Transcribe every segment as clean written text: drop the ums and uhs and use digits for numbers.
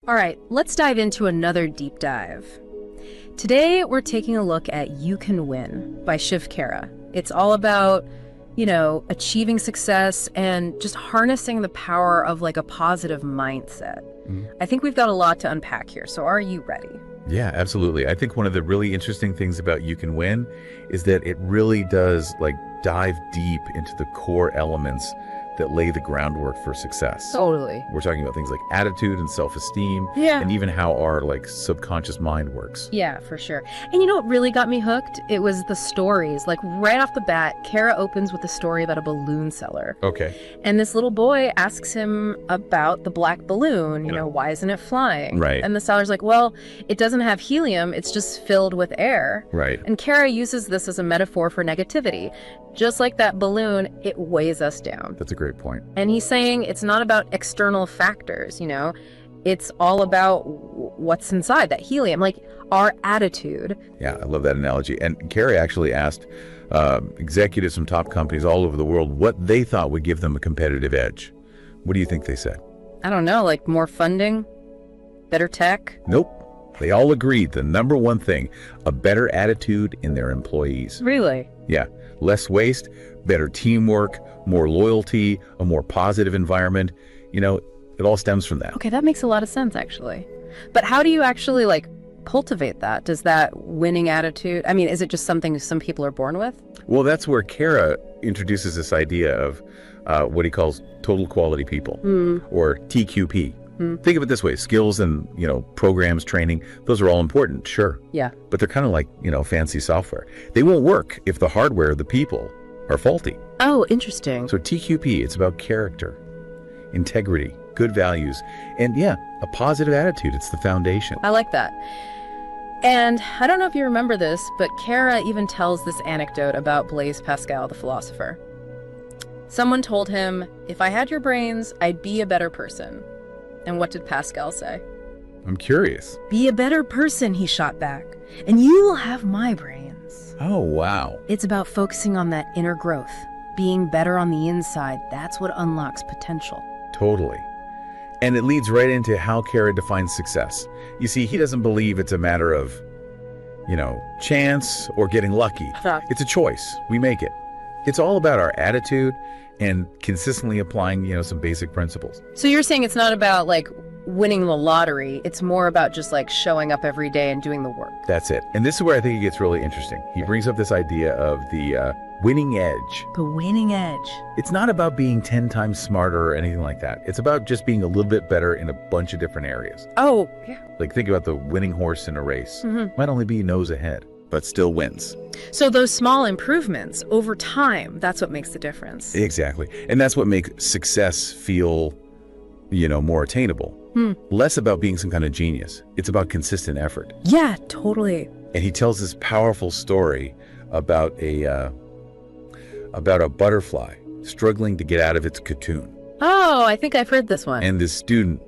All right, let's dive into another deep dive. Today, we're taking a look at You Can Win by Shiv Khera. It's all about, achieving success and just harnessing the power of like a positive mindset. I think we've got a lot to unpack here, so are you ready? Yeah, absolutely. I think one of the really interesting things about You Can Win is that it really does dive deep into the core elements that lay the groundwork for success. Totally. We're talking about things like attitude and self-esteem, and even how our subconscious mind works. Yeah, for sure. And you know what really got me hooked? It was the stories. Like right off the bat, Khera opens with a story about a balloon seller. Okay. And this little boy asks him about the black balloon, why isn't it flying? Right. And the seller's like, well, it doesn't have helium, it's just filled with air. Right. And Khera uses this as a metaphor for negativity. Just like that balloon, it weighs us down. That's a great point. And he's saying it's not about external factors, it's all about what's inside, that helium, like our attitude. Yeah, I love that analogy. And Khera actually asked executives from top companies all over the world what they thought would give them a competitive edge. What do you think they said? I don't know, like more funding, better tech? Nope. They all agreed the number one thing, a better attitude in their employees. Really? Yeah. Less waste, better teamwork, more loyalty, a more positive environment. It all stems from that. Okay, that makes a lot of sense, actually. But how do you actually, cultivate that? Does that winning attitude, is it just something some people are born with? Well, that's where Khera introduces this idea of what he calls total quality people, or TQP. Think of it this way, skills and, programs, training, those are all important, sure. Yeah. But they're kind of like, fancy software. They won't work if the hardware, the people, are faulty. Oh, interesting. So TQP, it's about character, integrity, good values, and a positive attitude. It's the foundation. I like that. And I don't know if you remember this, but Khera even tells this anecdote about Blaise Pascal, the philosopher. Someone told him, if I had your brains, I'd be a better person. And what did Pascal say? I'm curious. Be a better person, he shot back, and you will have my brains. Oh, wow. It's about focusing on that inner growth, being better on the inside. That's what unlocks potential. Totally. And it leads right into how Khera defines success. You see, he doesn't believe it's a matter of, chance or getting lucky. It's a choice. We make it. It's all about our attitude and consistently applying, some basic principles. So you're saying it's not about winning the lottery. It's more about just showing up every day and doing the work. That's it. And this is where I think it gets really interesting. He brings up this idea of the winning edge. The winning edge. It's not about being 10 times smarter or anything like that. It's about just being a little bit better in a bunch of different areas. Oh, yeah. Think about the winning horse in a race. Might only be nose ahead, but still wins. So those small improvements over time, that's what makes the difference. Exactly. And that's what makes success feel, more attainable. Less about being some kind of genius. It's about consistent effort. Yeah, totally. And he tells this powerful story about a butterfly struggling to get out of its cocoon. Oh, I think I've heard this one. And this student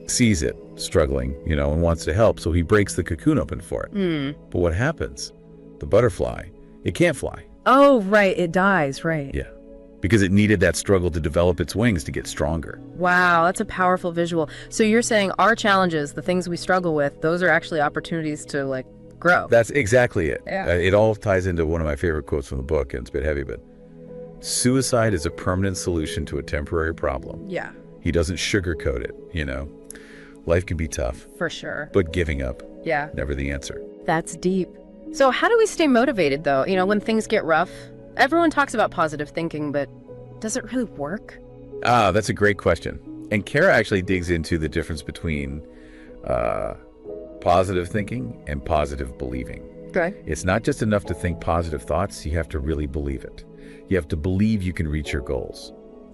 sees it struggling, and wants to help, so he breaks the cocoon open for it. But what happens? The butterfly, it can't fly. Oh, right. It dies, right. Yeah. Because it needed that struggle to develop its wings to get stronger. Wow, that's a powerful visual. So you're saying our challenges, the things we struggle with, those are actually opportunities to grow. That's exactly it. Yeah. It all ties into one of my favorite quotes from the book, and it's a bit heavy, but suicide is a permanent solution to a temporary problem. Yeah. He doesn't sugarcoat it, Life can be tough. For sure. But giving up, yeah, never the answer. That's deep. So how do we stay motivated, though? When things get rough? Everyone talks about positive thinking, but does it really work? That's a great question. And Khera actually digs into the difference between positive thinking and positive believing. Okay. It's not just enough to think positive thoughts. You have to really believe it. You have to believe you can reach your goals.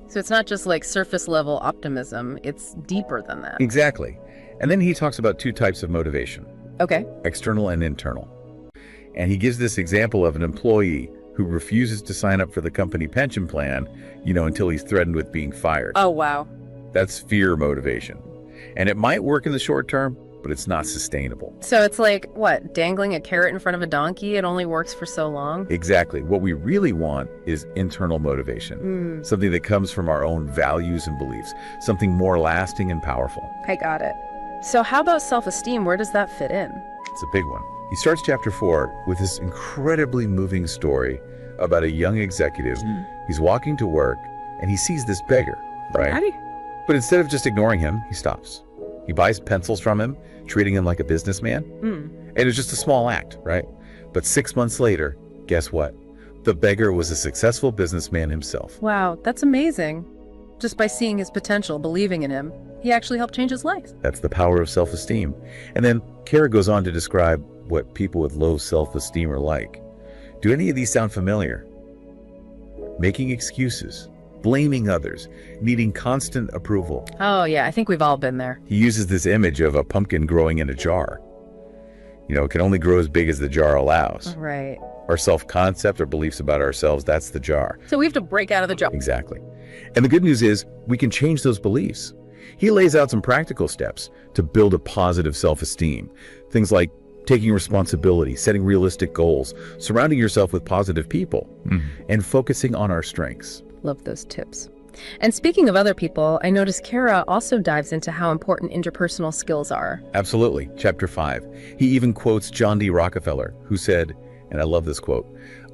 So it's not just surface level optimism. It's deeper than that. Exactly. And then he talks about two types of motivation. Okay. External and internal. And he gives this example of an employee who refuses to sign up for the company pension plan, until he's threatened with being fired. Oh, wow. That's fear motivation. And it might work in the short term, but it's not sustainable. So it's what, dangling a carrot in front of a donkey? It only works for so long? Exactly. What we really want is internal motivation, something that comes from our own values and beliefs, something more lasting and powerful. I got it. So how about self-esteem? Where does that fit in? It's a big one. He starts chapter 4 with this incredibly moving story about a young executive. He's walking to work and he sees this beggar, right? But instead of just ignoring him, he stops. He buys pencils from him, treating him like a businessman. And it was just a small act, right? But 6 months later, guess what? The beggar was a successful businessman himself. Wow, that's amazing. Just by seeing his potential, believing in him, he actually helped change his life. That's the power of self-esteem. And then Khera goes on to describe what people with low self-esteem are like. Do any of these sound familiar? Making excuses, blaming others, needing constant approval. Oh yeah, I think we've all been there. He uses this image of a pumpkin growing in a jar. You know, it can only grow as big as the jar allows. Right. Our self-concept or beliefs about ourselves, that's the jar. So we have to break out of the jar. Exactly. And the good news is we can change those beliefs. He lays out some practical steps to build a positive self-esteem. Things like taking responsibility, setting realistic goals, surrounding yourself with positive people, and focusing on our strengths. Love those tips. And speaking of other people, I noticed Khera also dives into how important interpersonal skills are. Absolutely. Chapter 5. He even quotes John D. Rockefeller, who said, and I love this quote,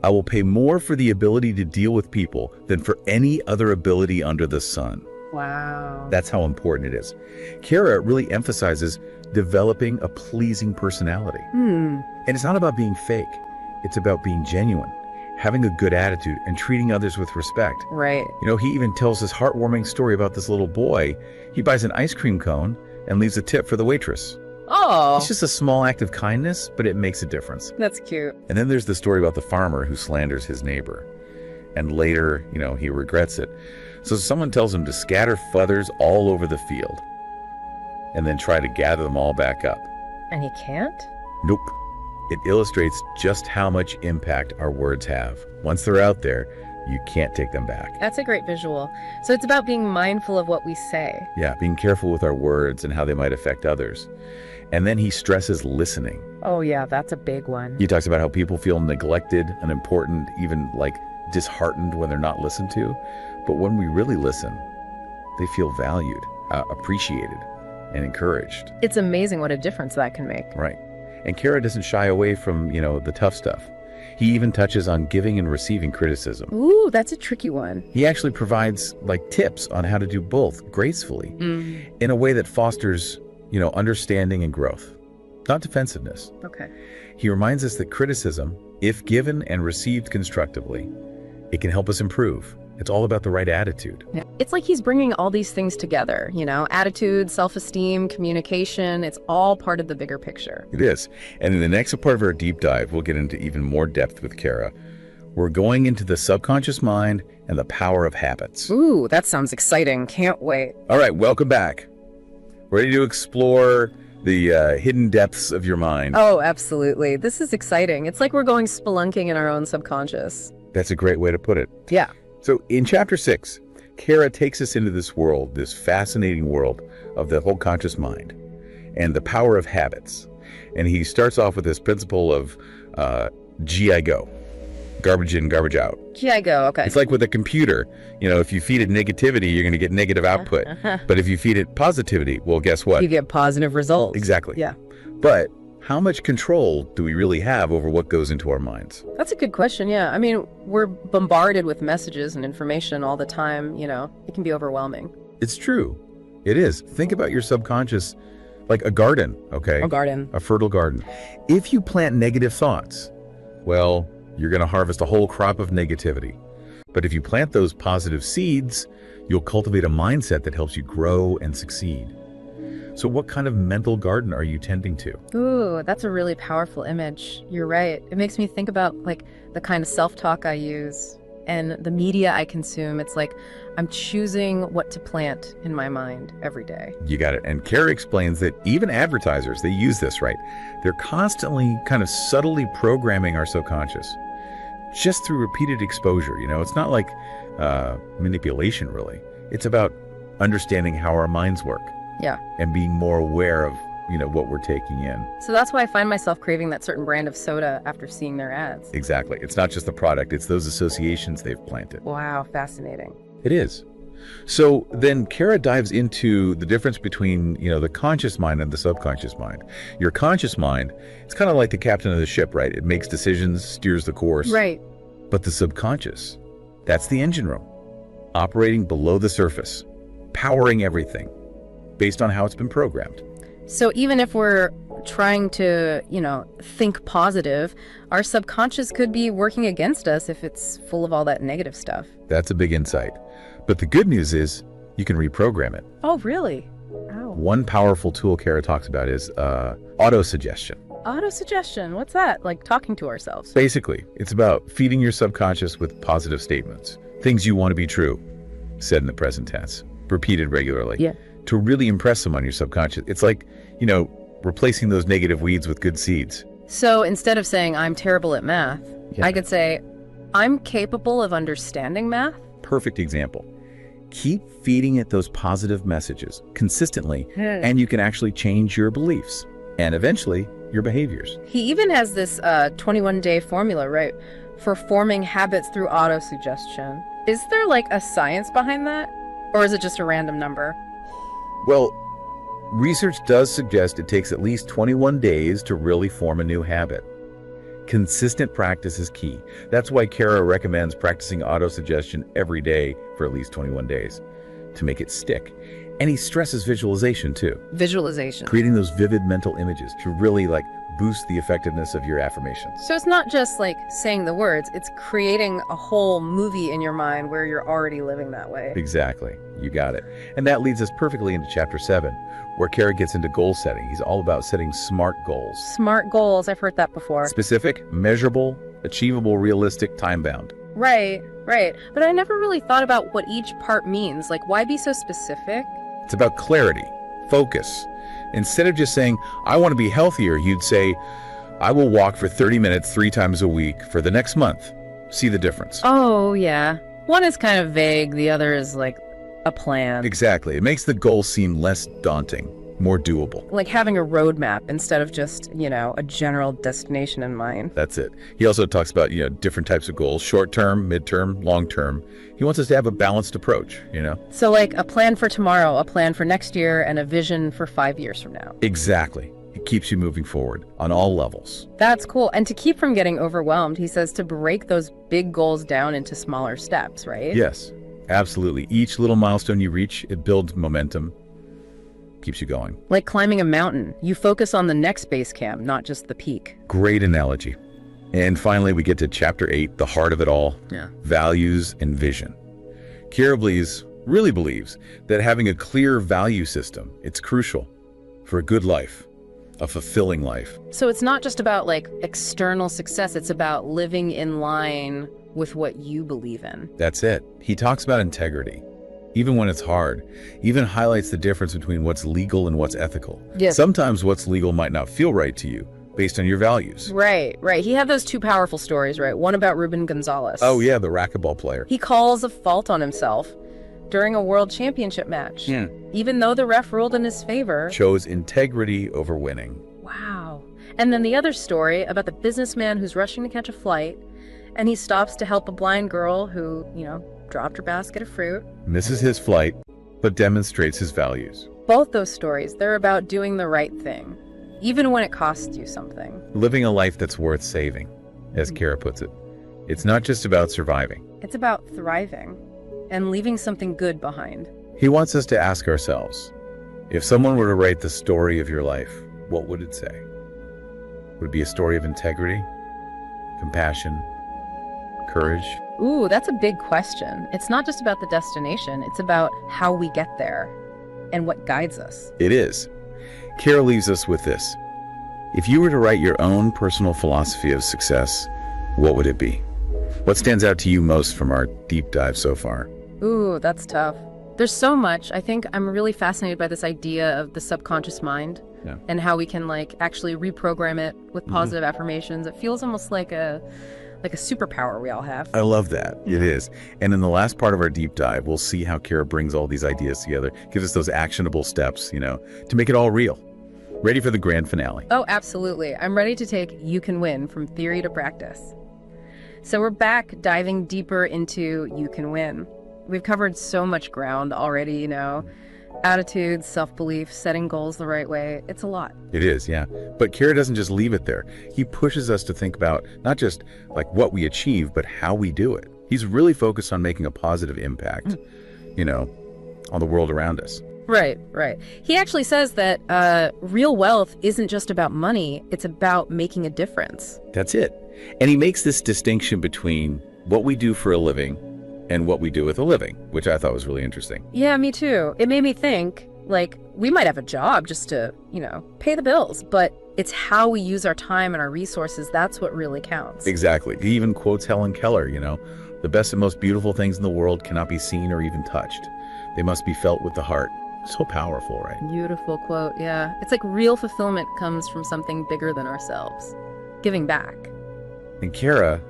"I will pay more for the ability to deal with people than for any other ability under the sun." Wow. That's how important it is. Khera really emphasizes developing a pleasing personality. And it's not about being fake. It's about being genuine, having a good attitude, and treating others with respect. Right. You know, he even tells this heartwarming story about this little boy. He buys an ice cream cone and leaves a tip for the waitress. Oh, It's just a small act of kindness, but it makes a difference. that's cute. And then there's the story about the farmer who slanders his neighbor. And later, you know, he regrets it. So someone tells him to scatter feathers all over the field and then try to gather them all back up. And he can't? Nope. It illustrates just how much impact our words have. Once they're out there, you can't take them back. That's a great visual. So it's about being mindful of what we say. Yeah, being careful with our words and how they might affect others. And then he stresses listening. Oh yeah, that's a big one. He talks about how people feel neglected, unimportant, even like disheartened when they're not listened to. But when we really listen, they feel valued, appreciated, and encouraged. It's amazing what a difference that can make. Right. And Khera doesn't shy away from, you know, the tough stuff. He even touches on giving and receiving criticism. Ooh, that's a tricky one. He actually provides like tips on how to do both gracefully in a way that fosters, you know, understanding and growth, not defensiveness. Okay. He reminds us that criticism, if given and received constructively, it can help us improve. It's all about the right attitude. Yeah. It's like he's bringing all these things together, you know, attitude, self-esteem, communication. It's all part of the bigger picture. It is. And in the next part of our deep dive, we'll get into even more depth with Khera. We're going into the subconscious mind and the power of habits. Ooh, that sounds exciting. Can't wait. All right, welcome back. Ready to explore the hidden depths of your mind? Oh, absolutely. This is exciting. It's like we're going spelunking in our own subconscious. That's a great way to put it. Yeah. So in chapter 6, Khera takes us into this world, this fascinating world of the whole conscious mind and the power of habits. And he starts off with this principle of GI-GO, garbage in, garbage out. GI-GO, okay. It's like with a computer. You know, if you feed it negativity, you're going to get negative output. But if you feed it positivity, well, guess what? You get positive results. Exactly. Yeah. But how much control do we really have over what goes into our minds? That's a good question, yeah. I mean, we're bombarded with messages and information all the time, you know. It can be overwhelming. It's true. It is. Think about your subconscious like a garden, okay? A garden. A fertile garden. If you plant negative thoughts, well, you're going to harvest a whole crop of negativity. But if you plant those positive seeds, you'll cultivate a mindset that helps you grow and succeed. So what kind of mental garden are you tending to? Ooh, that's a really powerful image. You're right. It makes me think about like the kind of self-talk I use and the media I consume. It's like I'm choosing what to plant in my mind every day. You got it. And Khera explains that even advertisers, they use this, right? They're constantly kind of subtly programming our subconscious just through repeated exposure. You know, it's not like manipulation, really. It's about understanding how our minds work. Yeah. And being more aware of, you know, what we're taking in. So that's why I find myself craving that certain brand of soda after seeing their ads. Exactly. It's not just the product, it's those associations they've planted. Wow, fascinating. It is. So then Khera dives into the difference between, the conscious mind and the subconscious mind. Your conscious mind, it's kind of like the captain of the ship, right? It makes decisions, steers the course. Right. But the subconscious, that's the engine room, operating below the surface, powering everything based on how it's been programmed. So even if we're trying to, think positive, our subconscious could be working against us if it's full of all that negative stuff. That's a big insight. But the good news is you can reprogram it. Oh, really? Ow. One powerful tool Khera talks about is auto-suggestion. Auto-suggestion, what's that? Like talking to ourselves? Basically, it's about feeding your subconscious with positive statements, things you want to be true, said in the present tense, repeated regularly. Yeah. To really impress them on your subconscious. It's like, replacing those negative weeds with good seeds. So instead of saying, I'm terrible at math, Yeah. I could say, I'm capable of understanding math. Perfect example. Keep feeding it those positive messages consistently, and you can actually change your beliefs and eventually your behaviors. He even has this 21-day formula, right, for forming habits through auto-suggestion. Is there like a science behind that? Or is it just a random number? Well, research does suggest it takes at least 21 days to really form a new habit. Consistent practice is key. That's why Khera recommends practicing autosuggestion every day for at least 21 days to make it stick. And he stresses visualization too. Visualization. Creating those vivid mental images to really boost the effectiveness of your affirmations. So it's not just like saying the words, it's creating a whole movie in your mind where you're already living that way. Exactly. You got it. And that leads us perfectly into chapter 7, where Khera gets into goal setting. He's all about setting SMART goals. SMART goals, I've heard that before. Specific, measurable, achievable, realistic, time-bound. Right. But I never really thought about what each part means. Like, why be so specific? It's about clarity, focus. Instead of just saying, I want to be healthier, you'd say, I will walk for 30 minutes 3 times a week for the next month. See the difference. Oh, yeah. One is kind of vague. The other is like a plan. Exactly. It makes the goal seem less daunting, more doable. Like having a roadmap instead of just, a general destination in mind. That's it. He also talks about, different types of goals, short-term, mid-term, long-term. He wants us to have a balanced approach, So like a plan for tomorrow, a plan for next year, and a vision for 5 years from now. Exactly. It keeps you moving forward on all levels. That's cool. And to keep from getting overwhelmed, he says to break those big goals down into smaller steps, right? Yes, absolutely. Each little milestone you reach, it builds momentum, keeps you going. Like climbing a mountain. You focus on the next base camp, not just the peak. Great analogy. And finally, we get to chapter 8, the heart of it all. Yeah. Values and vision. Khera really believes that having a clear value system, it's crucial for a good life, a fulfilling life. So it's not just about like external success, it's about living in line with what you believe in. That's it. He talks about integrity, even when it's hard, even highlights the difference between what's legal and what's ethical. Yes. Sometimes what's legal might not feel right to you based on your values. Right. He had those 2 powerful stories, right? One about Ruben Gonzalez. Oh yeah, the racquetball player. He calls a fault on himself during a world championship match. Even though the ref ruled in his favor. Chose integrity over winning. Wow. And then the other story about the businessman who's rushing to catch a flight, and he stops to help a blind girl who, dropped her basket of fruit. Misses his flight, but demonstrates his values. Both those stories, they're about doing the right thing, even when it costs you something. Living a life that's worth saving, as Khera puts it. It's not just about surviving. It's about thriving and leaving something good behind. He wants us to ask ourselves, if someone were to write the story of your life, what would it say? Would it be a story of integrity, compassion, courage? Ooh, that's a big question. It's not just about the destination, it's about how we get there and what guides us. It is. Khera leaves us with this. If you were to write your own personal philosophy of success, what would it be? What stands out to you most from our deep dive so far? Ooh, that's tough. There's so much. I think I'm really fascinated by this idea of the subconscious mind and how we can actually reprogram it with positive affirmations. It feels almost like a superpower we all have. I love that. It is. And in the last part of our deep dive, we'll see how Khera brings all these ideas together, gives us those actionable steps, to make it all real. Ready for the grand finale. Oh, absolutely. I'm ready to take You Can Win from theory to practice. So we're back diving deeper into You Can Win. We've covered so much ground already, attitudes, self-belief, setting goals the right way. It's a lot. It is, yeah. But Khera doesn't just leave it there. He pushes us to think about not just like what we achieve, but how we do it. He's really focused on making a positive impact, on the world around us. Right. He actually says that real wealth isn't just about money, it's about making a difference. That's it. And he makes this distinction between what we do for a living and what we do with a living, which I thought was really interesting. Yeah, me too. It made me think, like, we might have a job just to, pay the bills, but it's how we use our time and our resources. That's what really counts. Exactly. He even quotes Helen Keller, the best and most beautiful things in the world cannot be seen or even touched. They must be felt with the heart. So powerful, right? Beautiful quote, yeah. It's like real fulfillment comes from something bigger than ourselves. Giving back. And Khera,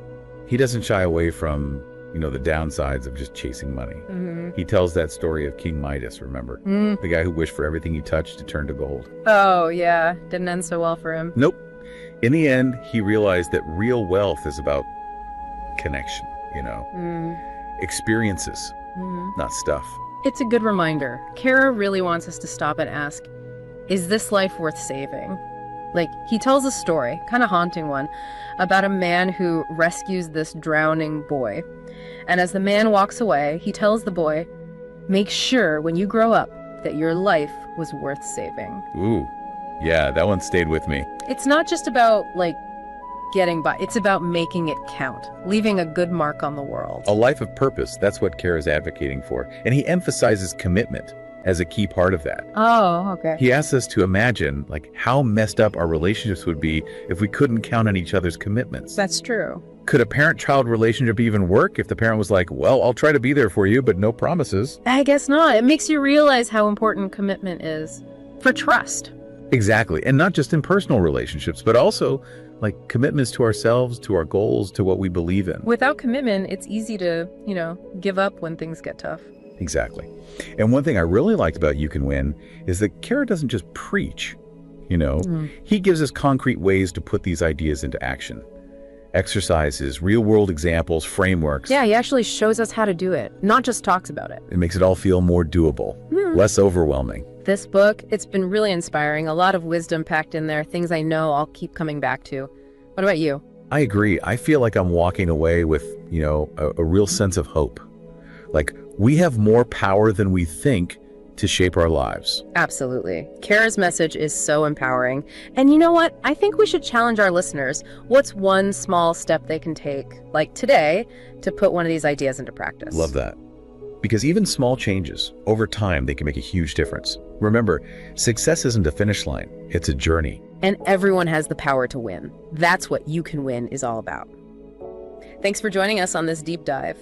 he doesn't shy away from, the downsides of just chasing money. Mm-hmm. He tells that story of King Midas, remember? The guy who wished for everything he touched to turn to gold. Oh, yeah. Didn't end so well for him. Nope. In the end, he realized that real wealth is about connection, experiences, not stuff. It's a good reminder. Khera really wants us to stop and ask, is this life worth saving? Like, he tells a story, kind of haunting one, about a man who rescues this drowning boy. And as the man walks away, he tells the boy, make sure when you grow up that your life was worth saving. Ooh, yeah, that one stayed with me. It's not just about, getting by. It's about making it count, leaving a good mark on the world. A life of purpose, that's what Khera is advocating for. And he emphasizes commitment as a key part of that. Oh, okay. He asks us to imagine, how messed up our relationships would be if we couldn't count on each other's commitments. That's true. Could a parent-child relationship even work if the parent was like, well, I'll try to be there for you, but no promises? I guess not. It makes you realize how important commitment is for trust. Exactly. And not just in personal relationships, but also commitments to ourselves, to our goals, to what we believe in. Without commitment, it's easy to, give up when things get tough. Exactly. And one thing I really liked about You Can Win is that Khera doesn't just preach, He gives us concrete ways to put these ideas into action. Exercises, real-world examples, frameworks. Yeah, he actually shows us how to do it, not just talks about it. It makes it all feel more doable, less overwhelming. This book, it's been really inspiring. A lot of wisdom packed in there, things I know I'll keep coming back to. What about you? I agree. I feel like I'm walking away with, a real sense of hope. We have more power than we think to shape our lives. Absolutely. Khera's message is so empowering. And you know what? I think we should challenge our listeners. What's one small step they can take, like today, to put one of these ideas into practice? Love that. Because even small changes, over time, they can make a huge difference. Remember, success isn't a finish line, it's a journey. And everyone has the power to win. That's what You Can Win is all about. Thanks for joining us on this deep dive.